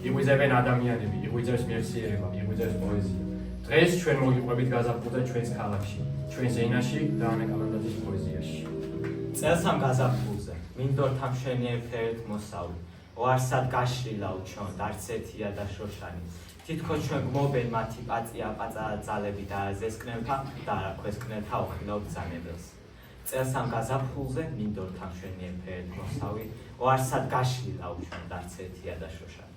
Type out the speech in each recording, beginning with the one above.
იღვიძებენ ადამიანები, იღვიძებს მეხსიერება, იღვიძებს პოეზია. დღეს ჩვენ მოგიყვებით გაზაფხულზე ჩვენს ქალაქში, ჩვენ ზეინაში და ანე კალანდაძის პოეზიაში. წელსამ გაზაფხულზე, მინდორ თამშენიერ ფერეთ მოსავლი, ოარსად გაშლილა უჩვენთ არც ერთია და შოშანი. თითქოს ჩვენ გმობენ მათი პაწია პაწალები და ზესკნელთა და ქვესკნელთა უხილავ ბრძანებელს. წელსამ გაზაფხულზე, მინდორ თამშენიერ ფერეთ მოსავლი, ოარსად გაშლილა უჩვენთ არც ერთია და შოშანი.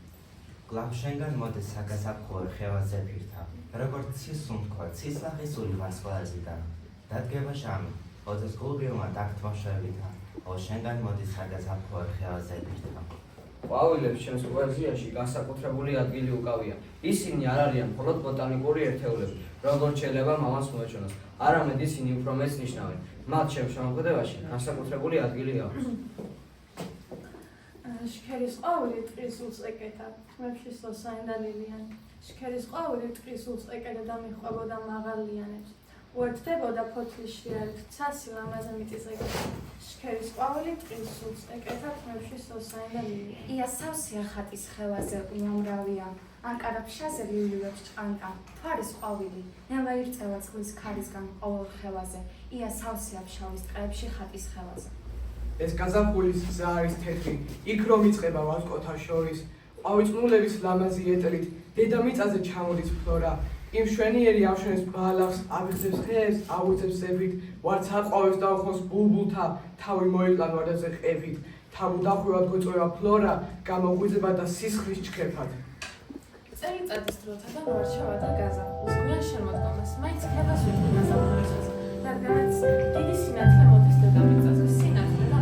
გლავშენგან მოდის საგაზაფხულო ხევაზე ფირთა, როგორც ცისუნთქვა, ცისლახისული ვარსკვლავედან. დადგება ჟამი, ოდეს გულბილმა დაგთმოშევითა, შენგან მოდის საგაზაფხულო ხევაზე ფირთა. ყვავილებს ჩვენს პოეზიაში განსაკუთრებული ადგილი უკავია. ისინი არ არიან მხოლოდ ბოტანიკური ერთეულები, როგორც შეიძლება მამას მოეჩვენოს, არამედ ისინი უფრო მეტს ნიშნავენ. მათ ჩემს შემოქმედებაში განსაკუთრებული ადგილი აქვს. შქერის ყვავილი ტყისულს ეკეთა, თმებში სლოსანი და ლილიანი. შქერის ყვავილი ტყისულს ეკეთა და მიჰყვებოდა მაღალიანებს. უერთდებოდა ფოთლის შიარით, ცასი ლამაზე მიწის ეკეთა. შქერის ყვავილი ტყისულს ეკეთა, თმებში სლოსანი და ლილიანი. ია სავსეა ხატის ხევაზე უამრავია, ანკარა ფშაზე ლილივებს ჭყანტა, თვარის ყვავილი, ნელა ირწევა წყლის ქარისგან ყოველ ხევაზე, ია სავსეა ფშავის ტყეებში ხატის ხევაზე. ეს გაზაფხულის გზა არის თეთრი, იქ რომ იწყება ვარსკვლავთა შორის, ყვავიწყნულების ლამაზი ეტლით, დედამიწაზე ჩამოდის ფლორა, იმ მშვენიერი ავშენებს ბალახს, აბრძებს ხეებს, აუძებს ზებრით, ვარც აყვავებს და უხმოს ბულბულთა, თავი მოიკლან ვარდებზე ყევით, თავუდახვევად გოწვევა ფლორა, გამოგვიძება და სისხლის ჩქეფად. წელიწადის დროთაგან ვარჩევა და გაზაფხულს, გვიან შემოდგომას, მაინც ხებას ვიტყვი გაზაფხულისთვის, რადგანაც დიდი სინათლე მოდის დედამიწაზე, სინათლე და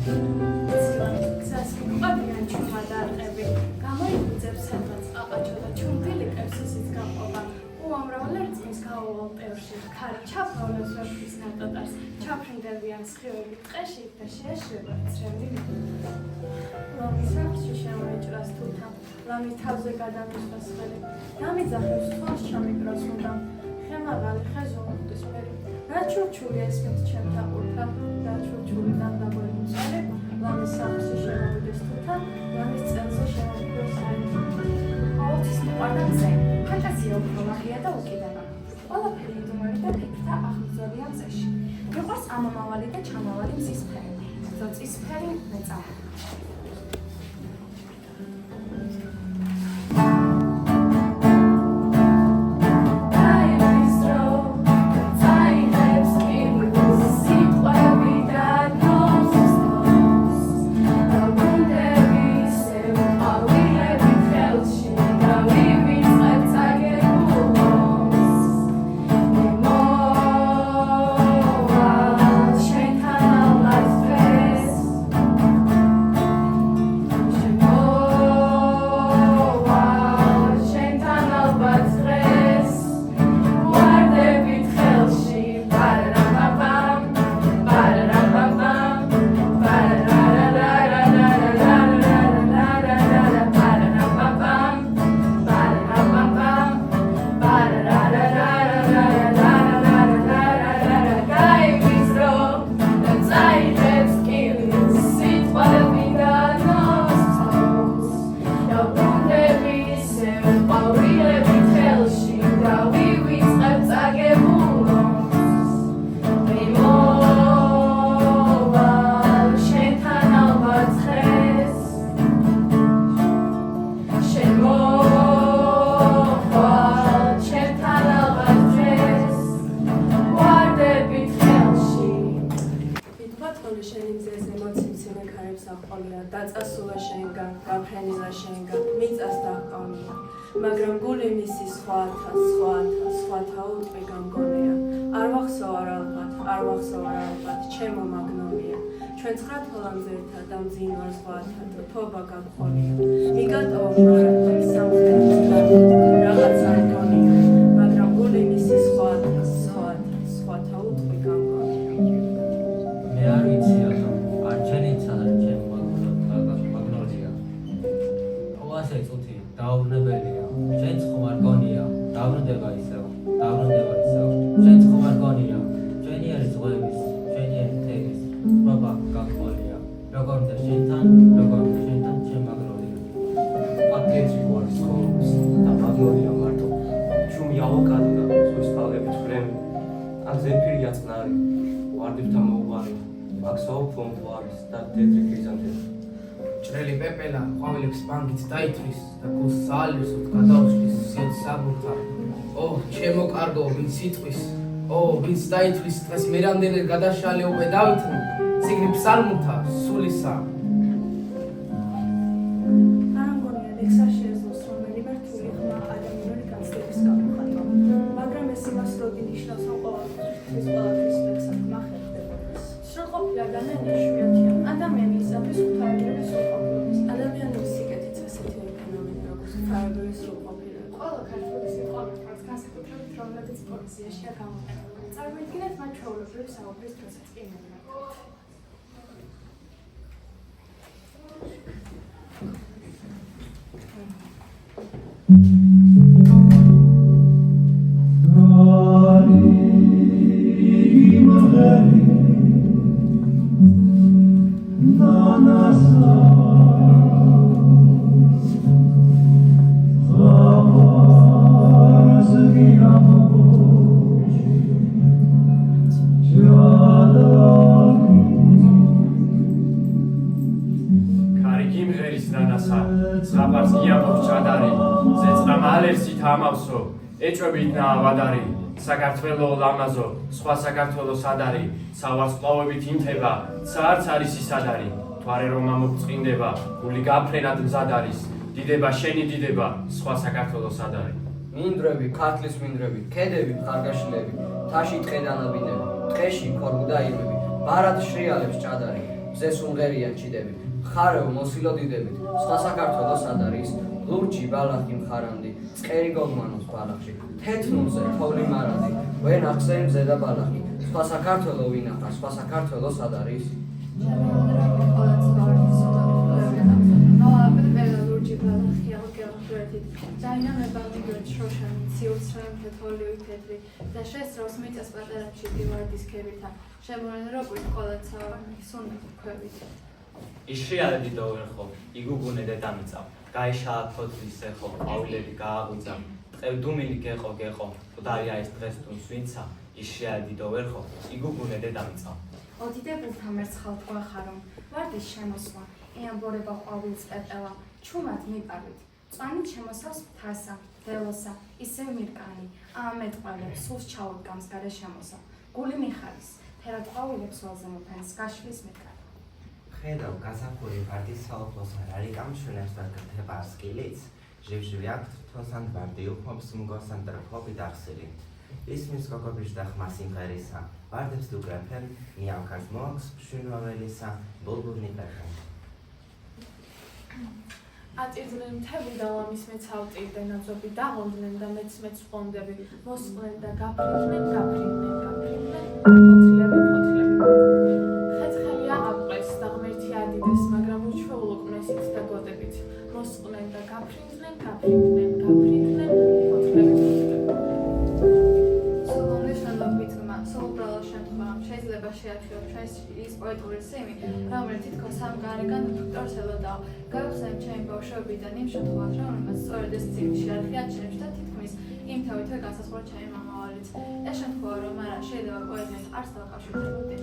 გზას მიყვებიან ჩუმად არყები, გამოიგვიძებს სადღაც ყაყაჩო და ჩუმფილი კებს ისიც გაყობა. უამრავ ლერწმის გაუვალ პერში, ქარი ჩაფრავლებს ვერხის ნატოტარს, ჩაფრინდებიან სხივები ტყეში და შეეშრება ცრემლი. ლამის საფრში შემოეჭრას თუთა, ლამის თავზე გადამისვას ხელი, დამიძახებს თვალს ჩამიკროს მუდამ, ხემაღალი ხეზუმუხტის ფერი. რა ჩურჩული ესმით ჩემთა ყურთა, რა ჩურჩული დამდაბორი მუცარი, ლამის საფრში შემოვიდეს თუთა, ლამის წელზე შემოვიდეს საერთოდ. ყოველთვის მიყვარდა გზა, ფანტაზია უფრო მაღია და უკიდება. ყველაფერი იდუმალი და ფიქრთა აღგზავია გზაში. მიყვარს ამომავალი და ჩამავალი მზისფერი, ზოწისფერი მეწამული. მაგრამ გული მისი სხვათა უტყვი გამგონია. არ ვახსოვ ალბათ, ჩემო მაგნოლია. ჩვენ ცხრა თვალამზე ერთად და მძინვარ ზღვათა თობა გამხოლია. მიგატოვა მარადმე სამხრეთიდან რაღაცა მგონია, მაგრამ გული მისი სხვათა უტყვი გამგონია. მე არ ვიცი არ ჩენიცა და ჩემ მაგნოლია. ოასე წუთი დაუბრუნებელია. ჩვენც ხომ არ გონია, დაბრუნდება ისევ. ჩვენც ხომ არ გონია, ჩვენი არის ზღვების, ჩვენი არის თემის, თბობა გამყოლია. როგორ და შენთან ჩემ მაგნოლია. აკეთრი გვარის ხოლმე და მაგნოლია მარტო. ჩუმი ავოკადო და სულ წყალები თხრემი. აქ ზეფირია წყნარი, ვარდებთან მოუღარი. აქ საუფლო მთვარის და თეთრი ქრიზანთემი. ჭრელი პეპელა ყვავილებს ბანგით დაითვლის და გულს საალირსოდ გადაუსვლის სიოც საბურთა. ჩემო კარგო, ვინც იტყვის, ვინც დაითვლის დღეს მე რამდენად გადაშალე უკვე დავითნო, ციგნი ფსალმუნთა სულისა. არ მგონია ლექსა შეეძლოს რომელიმე რთული ხმა ადამიანური განცდების გამოხატვა, მაგრამ ეს იმას როდი ნიშნავს, რომ ყოველთვის ლექსა ხმა ხერხდება. სრულყოფილი ადამიანი იშვიათია. ადამიანი იზამთრის ღვთაებრივი სრულყოფილების. ადამიანური სიკეთეც ასეთივე ფენომენი, როგორც ღვთაებრივი სრულყოფილება. ყველა ქართული სიტყვების განსაკუთრებით რომლებიც პოეზიაშია გამოყენებული. წარმოიდგინეთ მათ ჩვეულებრივი საუბრის დროსაც კი მოგნახავთ. ამავსო ეჭვებით ნაავადარი საქართველო ლამაზო სხვა საქართველო სადარი სავარსკვლავებით იმთება ცარც არის ისადარი თვარე რომ ამოწყინდება გული გაფრენად მზად არის დიდება შენი დიდება სხვა საქართველო სადარი მინდვრები ქართლის მინდვრები ქედები ხარგაშლები თაში ტყედანაბინები ტყეში ქორგუდა ირმები ბარად შრიალებს ჭადარი მზე სუმღერიან ჩიდები ხარევ მოსილო დიდებით სხვა საქართველო სადარის ლურჯი ბალახი მხარანდი წყერი გოგმანოს ბალახში თეთრუნზე თოვლი მარადი ვენ ახსენ მზე და ბალახი სხვა საქართველო ვინახარ სხვა საქართველო სად არის დაინამება მიგრეთ შოშანი ციურცრემ თეთროლივი თეთრი და შესრავს მიწას პატარა ჩიტივარდის ქებითა შემოენ როგვით ყოლაცა სუნდით ქვევით ისრიალები დოვერხო იგუგუნე დედამიწა გაიშალა ფოთლის ეხო ყვავილები გააღვიძა ტყევდუმილი გეყო მკვდარია ეს დღეს თუნს ვინცა ისრიალები დოვერხო იგუგუნე დედამიწა ოდიდებულთა მერცხალ გვახარომ ვარდის შემოსვლა ეამბორება ყვავილს პეპელა ჩუმად მიპარვით წვანით შემოსავს მთასა ველოსა ისევ მირკანი ამეთ ყვალებს სულს ჩაუდგამს გარე შემოსა გული მიხარის თერად ყვავილებს ველზე მოფენს გაშლის მირკანი ხედავ გაზაფხული ვარდის საოფლოს არის გამშვენებს და გრთება სკილიც ჟივჟივი აქვთ თოსან ვარდი უხმობს მგოსან ტრფობი დახსილი ისმის კოკობიშ და ხმა სიმღერისა ვარდებს დუგრაფენ მიავქას მოაქვს მშვენივრელისა ბულბულნი პერხენ აწირძნენ მთები და ლამის მეცავტირდნენ აზობი დაღონდნენ და მეც ვყონდები მოსწყდნენ და გაფრინდნენ ხეცხელი აღაპყრეს და ღმერთი ადიდეს მაგრამ უჩვეულო კმესით და გოდებით მოსწყდნენ და გაფრინდნენ სულომის შენდობითმა სულუბრალო შემთხვევამ შეიძლება შეაჩვიო ჩვენს ის პოეტური სიმი რომელიც თითქოს ამ გარეგან ფაქტორს ელოდაო გავხსენებ ჩემი ბავშვობიდან იმ შემთხვევას რომელმაც სწორედ ეს სიმი შეარჩიებს და თითქმის იმთავითვე განსაზღვრა ჩემი მამავალიც ეს შემთხვევა რომ არა შეიძლება პოეზიას არც დავაკავშირდებოდი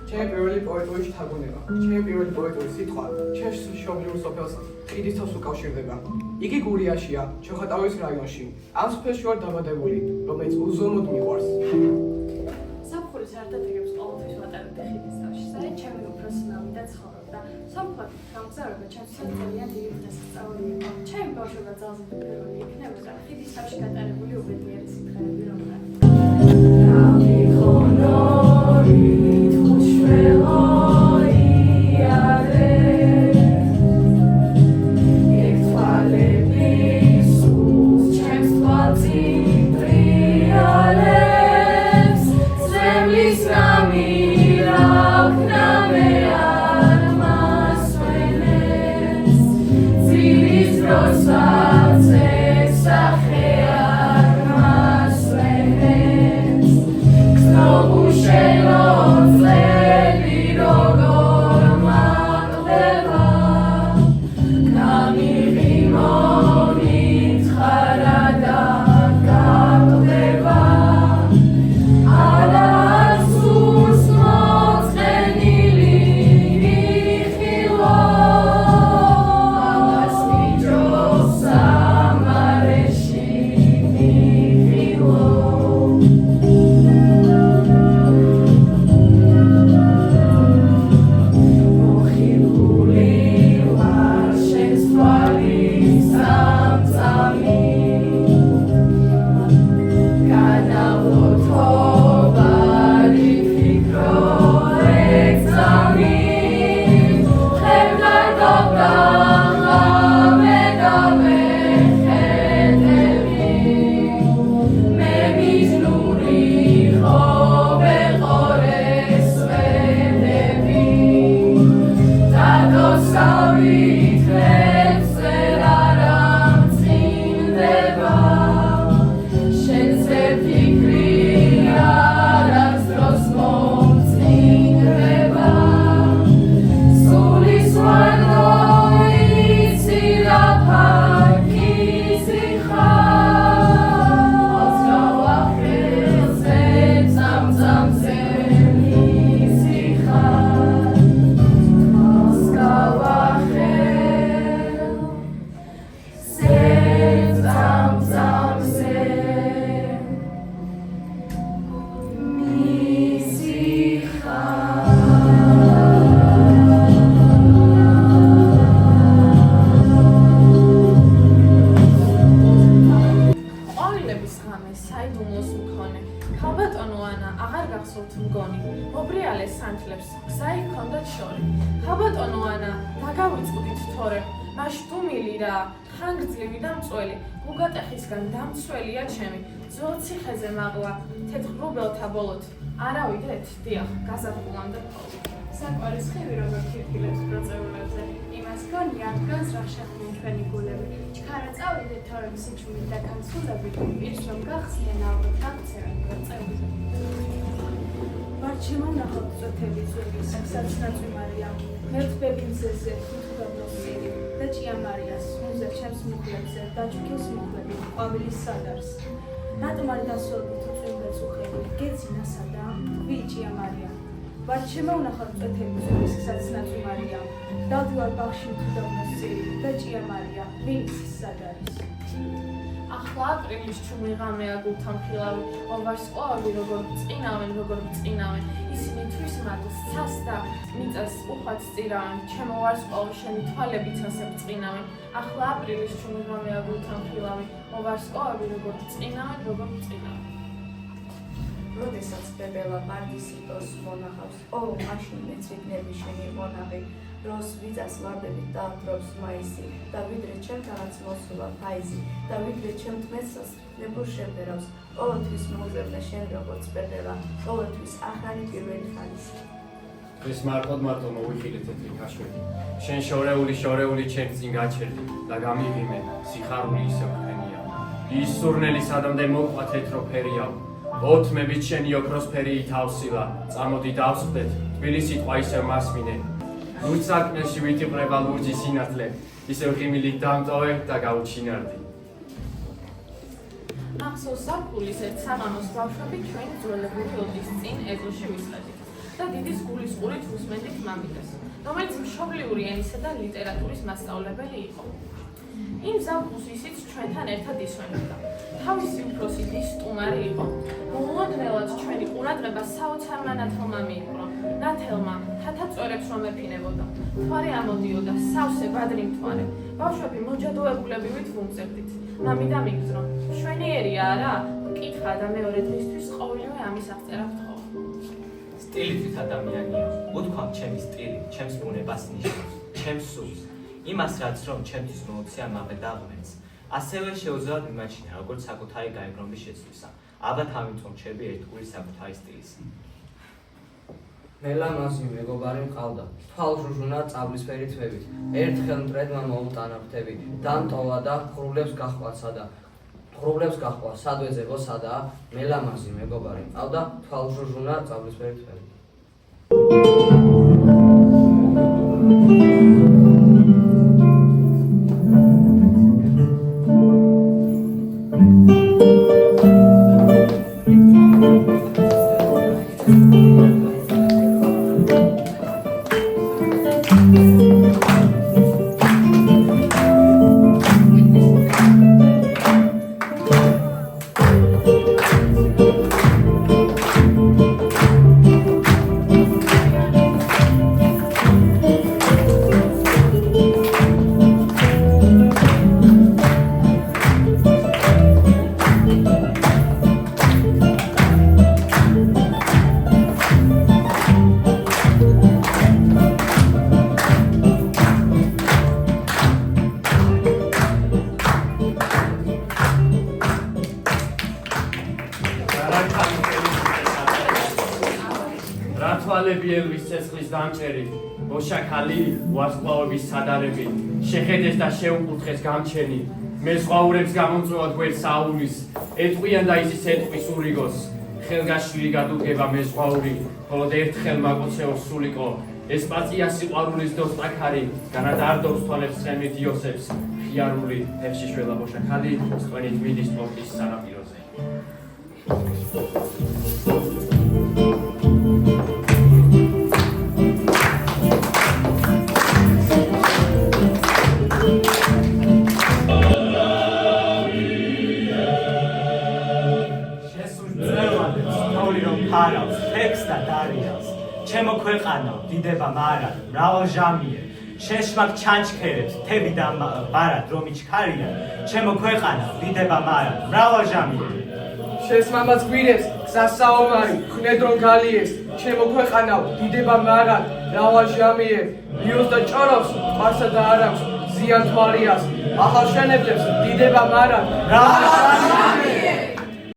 ჩემი პირველი პოეტური შთაგონება ჩემი პირველი პოეტური სიტყვა ჩემს მშობლიურ სოფელს კიდის თავს უკავშირდება იგი გურიაშია ჩოხატაურის რაიონში ამ სოფელში ვარ დაბადებული რომელიც უზომოდ მიყვარს საფხურის არტატეგებს ყოველთვის ვატარებდი ხიდის თავში საერთოდ ჩემი უფროსი მამიდა ცხოვრობდა სოფლად გამგზავრება ჩემთვის ძალიან დიდი დღესასწაული იყო ჩემი ბავშვობა ძალზედ პირველი თავში გატარებული უბედნიერი სიტყვები რომანი. დამცველია ჩემი ძველ ციხეზე მაღლა თეთრ რუბელთა ბოლოთ არავიდეთ დიახ გაზაფხულამდე ხოლმე საკვარისხევი როგორ ფირფილებს პროცეულებზე იმას გონია დგას რა შეხვდნენ ჩვენი გულები ჩქარა წავიდეთ თორემ სიჩუმით და განსულები პირს რომ გახსნიან ალბათ გაქცევენ პროცეულზე ვარჩემო ნახოთ წოთები ძველი საცნაწვი მარია ერთ ბექინსეზე თუთგაბნოსილი და ჭიამარიას მუზებ ჩემს მუხლებზე და ჩუქის მუხლები ყვავილის სადარს რატომ არ დასვენდით უწვიმდეს უხელი გეცინასა და ვიჭია მარია ვარჩემო ნახოთ წოთები ძველი საცნაწვი მარია დავდივარ ბაღში თუთგაბნოსილი და ჭიამარია ვინის სადარის ახლა აპრილის ჩუმი ღამეა გულთან ხილავი ოვარს ყვავი როგორ წინავენ ისინი თვის მადლს ცას და მიწას უხვად სწირავენ ჩემო ვარს ყვავი შენი თვალებიც ასე წინავენ ახლა აპრილის ჩუმი ღამეა გულთან ხილავი ოვარს ყვავი როგორ წინავენ როდესაც ბებელა პარდისიტოს მონახავს მაშინ მეც ვიქნები შენი მონაღი დროს ვიწას ვარდებით დაათრობს მაისი და ვიდრე ჩემთანაც მოსულა ფაიზი და ვიდრე ჩემთმეცას ნებურ შეფერავს ყოველთვის მოუზევნე შენ როგორც ბებელა ყოველთვის ახალი პირველი ხალისი ეს მარტოდ მოვიხილეთ თეთრი ქაშვები შენ შორეული ჩემ წინ გაჩერდი და გამიღიმე სიხარული ისე ხენია ის სურნელი სადამდე მოყვა თეთრო ფერია ოთმებით შენი ოქროსფერი ითავსილა წამოდი დავსხდეთ თბილისი ყვა ისევ მასმინე ლურჯ საქმეში ვიტიყრება ლურჯი სინათლე ისევ ღიმილით დამტოვე და გავუჩინარდი ახსოვს ზაფხულის ერთ საღამოს ბავშვები ჩვენი ძველებური ოდის წინ ეზოში ვისყედით და დიდის გულის ყურით უსმენდით მამიდას რომელიც მშობლიური ენისა და ლიტერატურის მასწავლებელი იყო იმ ზაფხულს ისიც ჩვენთან ერთად ისვენებდა თავისი უფროსი დის სტუმარი იყო. მოულოდნელად ჩვენი ყურადღება საოცარ მანათელმა მიიპყრო. ნათელმა თათა წვერებს რომ ეფინებოდა. მთვარე ამოდიოდა, სავსე ბადრი მთვარე. ბავშვები მოჯადოებულებივით ვუმზებდით. მამიდა მიგძრო. მშვენიერია არა? მკითხა და მეორე დღისთვის ყოველივე ამის აღწერა ვთხოვ. სტილი თვით ადამიანია. უთქვამ ჩემი სტილი, ჩემს ბუნებას ნიშნავს, ჩემს სულს. იმას რაც რომ ჩემთვის მოუწია მამე დაღმენს. ასევე შეუძლია მიმაჩნია როგორც საკუთარი გაიგრომების შეცვლისა. ალბათ ამით რომ ჩები ერთგული საკუთარი სტილის. მელა მასი მეგობარი მყავდა, თვალშუშუნა წაბლისფერი თვებით, ერთხელ მტრედმა მოუტანა ფრთები, დამტოვა და ღრუბლებს გაჰყვა, სადვეძებო სადაა, მელა მასი მეგობარი მყავდა, თვალშუშუნა წაბლისფერი თვებით. თვალებიელვის ცეცხლის დამჭერი, ოშაქალი ვარსკვლავების სადარები, შეხედეს და შეუკურთხეს გამჩენი, მე ზღვაურებს გამომწვევად გვერდს აულის, ეტყვიან და იზის ეტყვის ურიგოს, ხელგაშლილი გადუგება მე ზღვაური, ხოლოდ ერთხელ მაკოცეოს სულიყო, ესპაცია სიყვარულის დოსტაქარი, განადარდობს თვალებს ცხენით იოსებს, ხიარული ფეხშიშველა ოშაქალი, სწვენით მიდის სპორტის სანაპიროზე. ფარავს, ფექს და დარიალს, ჩემო ქვეყანო, დიდება მარად, მრავალჟამიერ, შეშმაკ ჩანჩქერებს, თები და ბარად, რომ იჩქარიან, ჩემო ქვეყანო, დიდება მარად, მრავალჟამიერ. შენს მამაც გვირებს, გზას საომარი, ხვნედ რომ გალიეს, ჩემო ქვეყანავ, დიდება მარად, მრავალჟამიერ, ლიოს და ჭორავს, ყარსა და არამს, ზიან თვალიას, ახალ შენებლებს, დიდება მარად, მრავალჟამიერ.